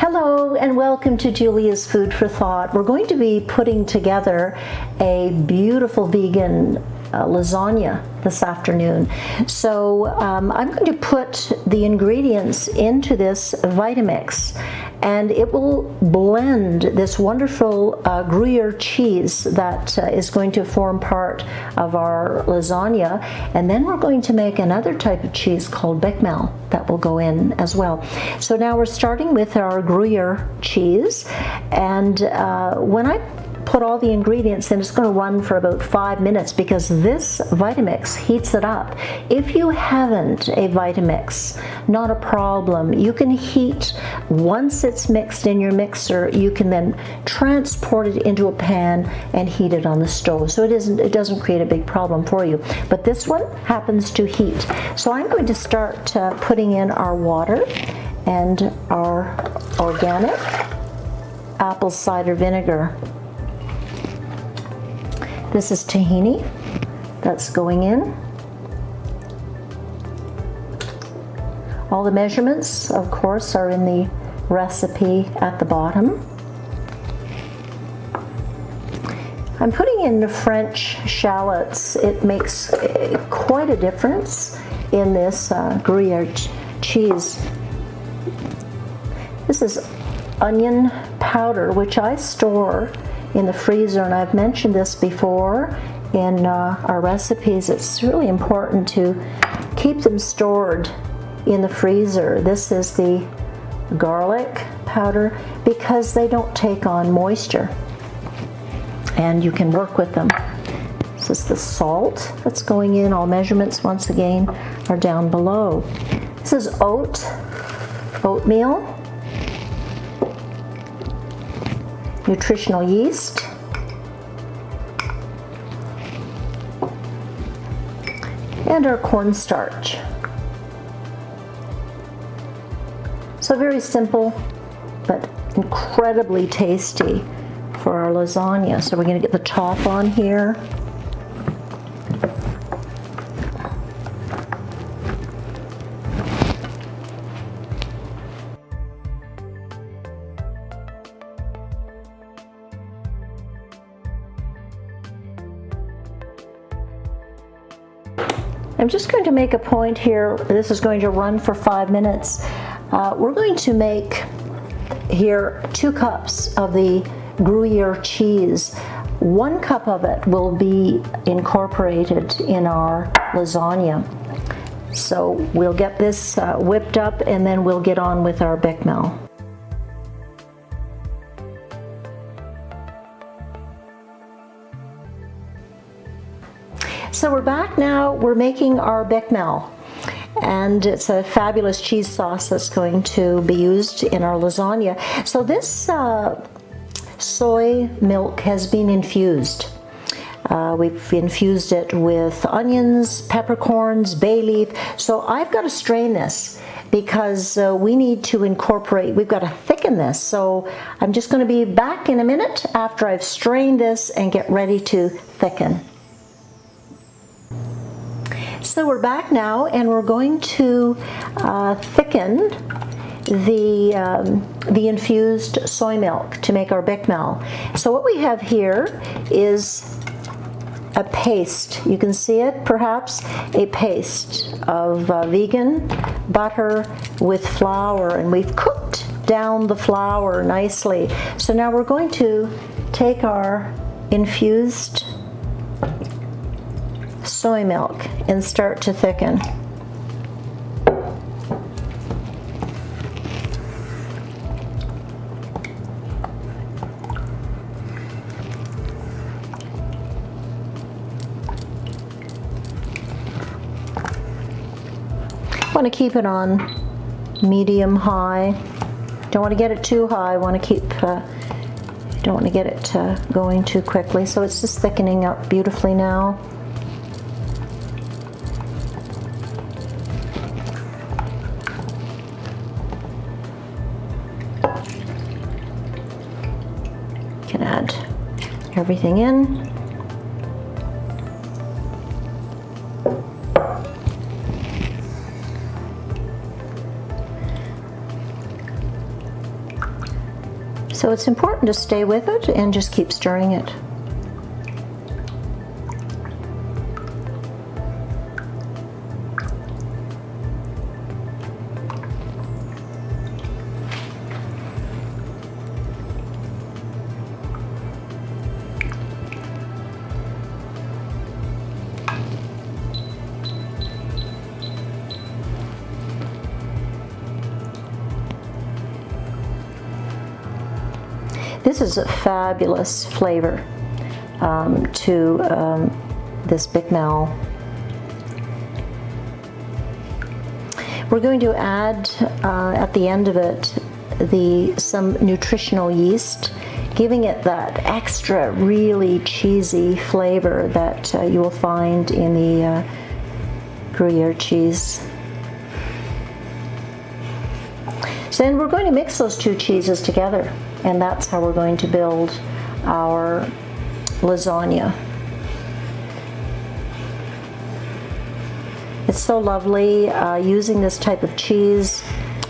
Hello and welcome to Julia's Food for Thought. We're going to be putting together a beautiful vegan lasagna this afternoon. So I'm going to put the ingredients into this Vitamix, and it will blend this wonderful Gruyere cheese that is going to form part of our lasagna. And then we're going to make another type of cheese called Bechamel that will go in as well. So now we're starting with our Gruyere cheese, and when I put all the ingredients in, it's going to run for about 5 minutes because this Vitamix heats it up. If you haven't a Vitamix, not a problem. You can heat, once it's mixed in your mixer, you can then transport it into a pan and heat it on the stove. So it doesn't create a big problem for you. But this one happens to heat. So I'm going to start putting in our water and our organic apple cider vinegar. This is tahini that's going in. All the measurements, of course, are in the recipe at the bottom. I'm putting in the French shallots. It makes quite a difference in this Gruyere cheese. This is onion powder, which I store in the freezer, and I've mentioned this before in our recipes. It's really important to keep them stored in the freezer. This is the garlic powder because they don't take on moisture and you can work with them. This is the salt that's going in. All measurements, once again, are down below. This is oatmeal, nutritional yeast, and our cornstarch. So very simple, but incredibly tasty for our lasagna. So we're going to get the top on here. I'm just going to make a point here. This is going to run for 5 minutes. We're going to make here 2 cups of the Gruyere cheese. 1 cup of it will be incorporated in our lasagna. So we'll get this whipped up and then we'll get on with our Bechamel. So we're back now. We're making our Bechamel, and it's a fabulous cheese sauce that's going to be used in our lasagna. So this soy milk has been infused. We've infused it with onions, peppercorns, bay leaf. So I've got to strain this because we need to incorporate, we've got to thicken this. So I'm just going to be back in a minute after I've strained this and get ready to thicken. So we're back now, and we're going to thicken the infused soy milk to make our Bechamel. So what we have here is a paste. You can see it, perhaps, a paste of vegan butter with flour, and we've cooked down the flour nicely. So now we're going to take our infused soy milk and start to thicken. Want to keep it on medium high. Don't want to get it too high. Want to keep don't want to get it going too quickly. So it's just thickening up beautifully now. Can add everything in. So it's important to stay with it and just keep stirring it. This is a fabulous flavor to this Bechamel. We're going to add at the end of it some nutritional yeast, giving it that extra really cheesy flavor that you will find in the Gruyere cheese. So then we're going to mix those two cheeses together, and that's how we're going to build our lasagna. It's so lovely using this type of cheese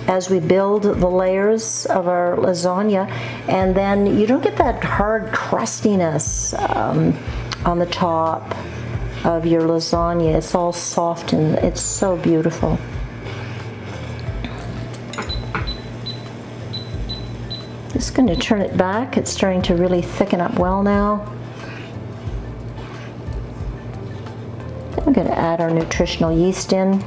as we build the layers of our lasagna, and then you don't get that hard crustiness on the top of your lasagna. It's all soft and it's so beautiful. Just going to turn it back. It's starting to really thicken up well now. I'm going to add our nutritional yeast in.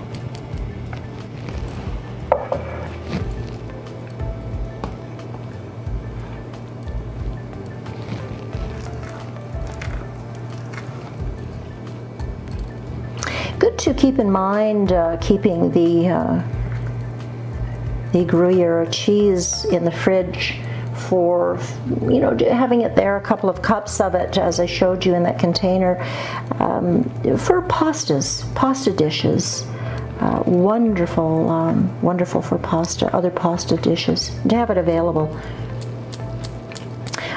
Good to keep in mind keeping the Gruyere cheese in the fridge for, you know, having it there, a couple of cups of it, as I showed you in that container, for pasta dishes. Wonderful, wonderful for pasta, other pasta dishes, to have it available.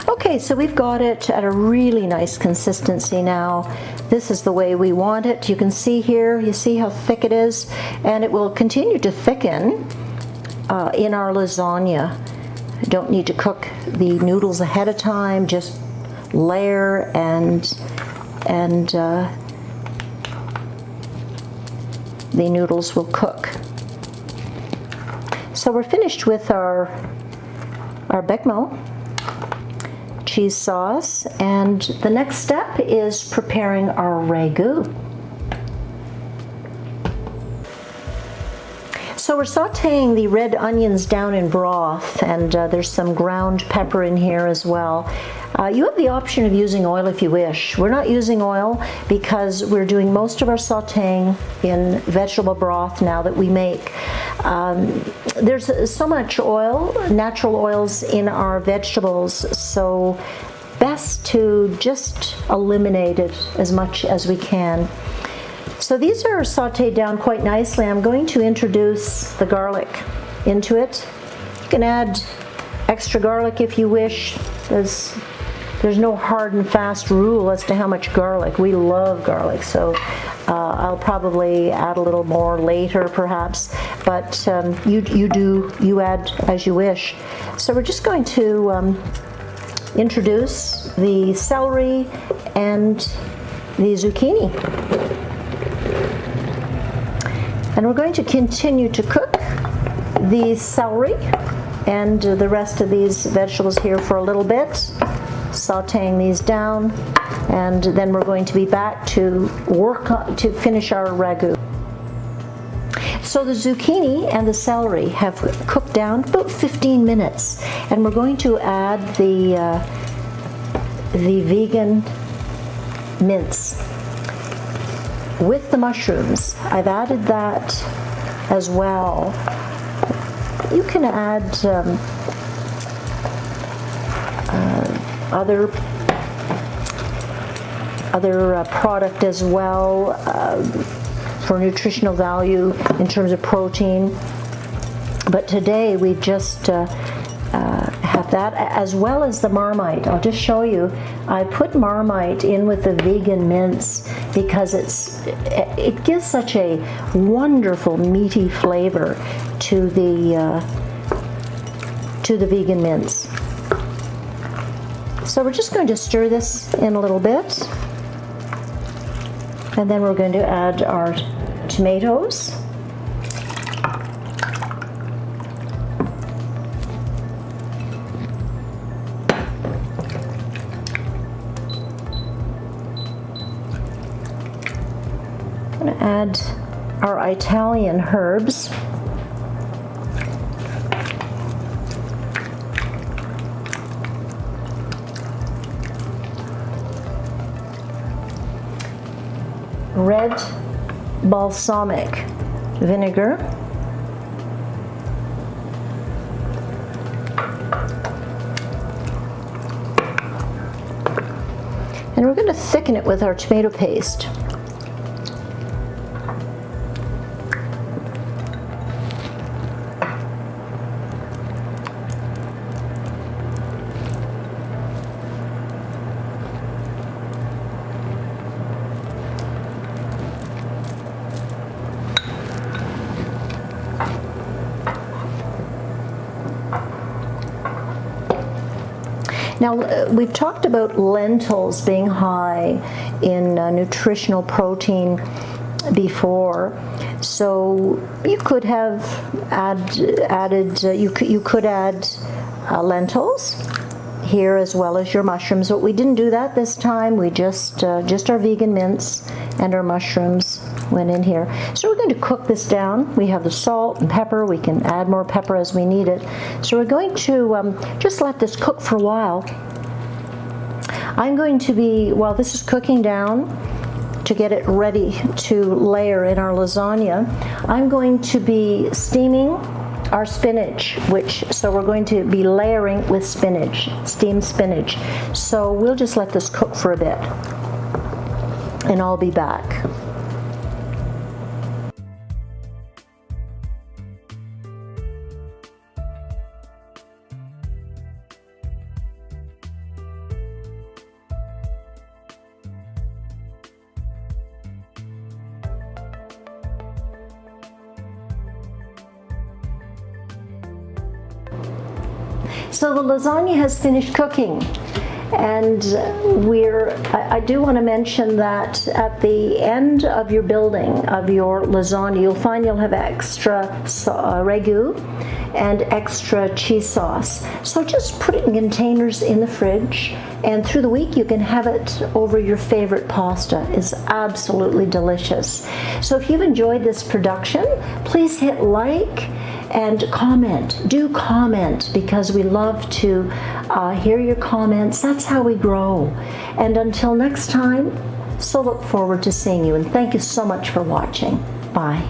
Okay, so we've got it at a really nice consistency now. This is the way we want it. You can see here, you see how thick it is, and it will continue to thicken in our lasagna. Don't need to cook the noodles ahead of time, just layer and the noodles will cook. So we're finished with our Bechamel cheese sauce, and the next step is preparing our Ragu. So we're sauteing the red onions down in broth, and there's some ground pepper in here as well. You have the option of using oil if you wish. We're not using oil because we're doing most of our sauteing in vegetable broth now that we make. There's so much oil, natural oils in our vegetables, so best to just eliminate it as much as we can. So these are sauteed down quite nicely. I'm going to introduce the garlic into it. You can add extra garlic if you wish. There's no hard and fast rule as to how much garlic. We love garlic, so I'll probably add a little more later perhaps, but you add as you wish. So we're just going to introduce the celery and the zucchini. And we're going to continue to cook the celery and the rest of these vegetables here for a little bit, sauteing these down, and then we're going to be back to finish our ragu. So the zucchini and the celery have cooked down about 15 minutes, and we're going to add the vegan mince with the mushrooms. I've added that as well. You can add other product as well for nutritional value in terms of protein. But today we just have that, as well as the marmite. I'll just show you. I put marmite in with the vegan mince because it gives such a wonderful meaty flavor to the vegan mince. So we're just going to stir this in a little bit. And then we're going to add our tomatoes. I'm going to add our Italian herbs. Red balsamic vinegar. And we're going to thicken it with our tomato paste. Now, we've talked about lentils being high in nutritional protein before, so you could have added lentils here as well as your mushrooms, but we didn't do that this time. We just our vegan mince and our mushrooms went in here. So we're going to cook this down. We have the salt and pepper. We can add more pepper as we need it. So we're going to just let this cook for a while. I'm going to be, while this is cooking down, to get it ready to layer in our lasagna, I'm going to be steaming our spinach, so we're going to be layering with spinach, steamed spinach. So we'll just let this cook for a bit, and I'll be back. So the lasagna has finished cooking, and I do want to mention that at the end of your building of your lasagna, you'll find you'll have extra ragu and extra cheese sauce. So just put it in containers in the fridge, and through the week you can have it over your favorite pasta. It's absolutely delicious. So if you've enjoyed this production, please hit like and comment. Do comment, because we love to hear your comments. That's how we grow. And until next time, so look forward to seeing you, and thank you so much for watching. Bye.